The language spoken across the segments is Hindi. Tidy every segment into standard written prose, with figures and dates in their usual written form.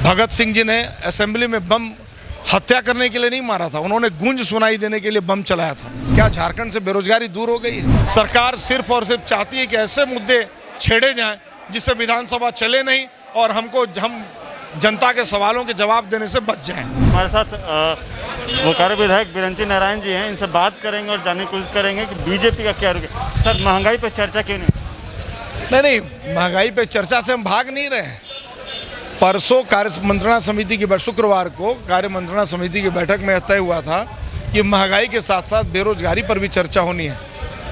भगत सिंह जी ने असेंबली में बम हत्या करने के लिए नहीं मारा था, उन्होंने गूंज सुनाई देने के लिए बम चलाया था। क्या झारखंड से बेरोजगारी दूर हो गई है? सरकार सिर्फ और सिर्फ चाहती है कि ऐसे मुद्दे छेड़े जाएं जिससे विधानसभा चले नहीं और हम जनता के सवालों के जवाब देने से बच जाएं। हमारे साथ बोकारो विधायक बिरंची नारायण जी हैं, इनसे बात करेंगे और जानने की कोशिश करेंगे कि बीजेपी का क्या रुख है। सर, महंगाई पर चर्चा क्यों नहीं, महंगाई पे चर्चा से हम भाग नहीं रहे हैं। परसों कार्य मंत्रणा समिति की शुक्रवार को कार्य मंत्रणा समिति की बैठक में तय हुआ था कि महंगाई के साथ साथ बेरोजगारी पर भी चर्चा होनी है।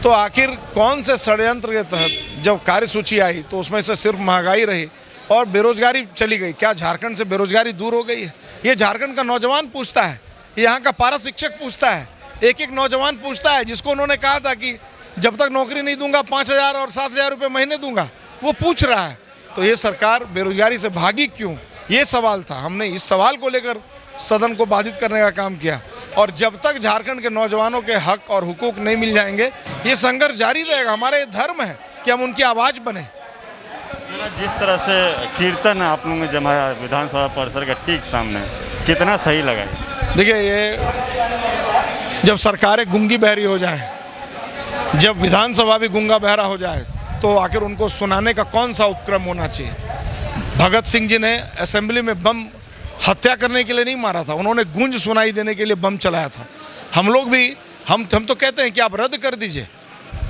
तो आखिर कौन से षड्यंत्र के तहत जब कार्यसूची आई तो उसमें से सिर्फ महंगाई रही और बेरोजगारी चली गई? क्या झारखंड से बेरोजगारी दूर हो गई है? ये झारखंड का नौजवान पूछता है, यहाँ का पारा शिक्षक पूछता है, एक एक नौजवान पूछता है जिसको उन्होंने कहा था कि जब तक नौकरी नहीं दूंगा 5,000 और 7,000 रुपये महीने दूंगा, वो पूछ रहा है। तो ये सरकार बेरोजगारी से भागी क्यों, ये सवाल था। हमने इस सवाल को लेकर सदन को बाधित करने का काम किया और जब तक झारखंड के नौजवानों के हक और हुकूक नहीं मिल जाएंगे ये संघर्ष जारी रहेगा। हमारा ये धर्म है कि हम उनकी आवाज़ बने। जिस तरह से कीर्तन आप लोगों ने जमाया विधानसभा परिसर का ठीक सामने, कितना सही लगा? देखिए, ये जब सरकारें गूंगी बहरी हो जाए, जब विधानसभा भी गूंगा बहरा हो जाए, तो आखिर उनको सुनाने का कौन सा उपक्रम होना चाहिए? भगत सिंह जी ने असेंबली में बम हत्या करने के लिए नहीं मारा था, उन्होंने गूंज सुनाई देने के लिए बम चलाया था। हम लोग भी हम तो कहते हैं कि आप रद्द कर दीजिए।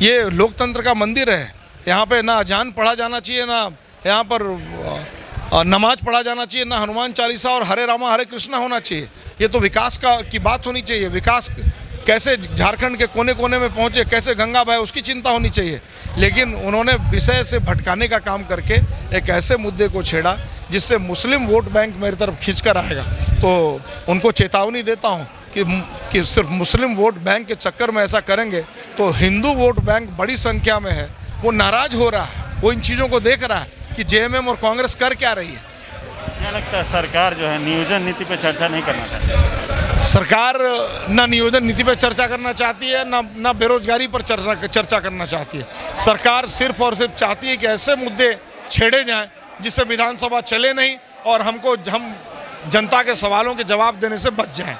ये लोकतंत्र का मंदिर है, यहाँ पे ना अजान पढ़ा जाना चाहिए, ना यहाँ पर नमाज पढ़ा जाना चाहिए, ना हनुमान चालीसा और हरे रामा हरे कृष्णा होना चाहिए। ये तो विकास की बात होनी चाहिए। विकास कैसे झारखंड के कोने कोने में पहुंचे, कैसे गंगा बहे, उसकी चिंता होनी चाहिए। लेकिन उन्होंने विषय से भटकाने का काम करके एक ऐसे मुद्दे को छेड़ा जिससे मुस्लिम वोट बैंक मेरी तरफ खींच कर आएगा। तो उनको चेतावनी देता हूं कि सिर्फ मुस्लिम वोट बैंक के चक्कर में ऐसा करेंगे तो हिंदू वोट बैंक बड़ी संख्या में है, वो नाराज हो रहा है, वो इन चीज़ों को देख रहा है कि जेएमएम और कांग्रेस कर क्या रही है। क्या लगता है सरकार जो है नियोजन नीति पर चर्चा नहीं करना चाहती? सरकार ना नियोजन नीति पर चर्चा करना चाहती है, ना बेरोजगारी पर चर्चा करना चाहती है। सरकार सिर्फ और सिर्फ चाहती है कि ऐसे मुद्दे छेड़े जाएं जिससे विधानसभा चले नहीं और हम जनता के सवालों के जवाब देने से बच जाएं।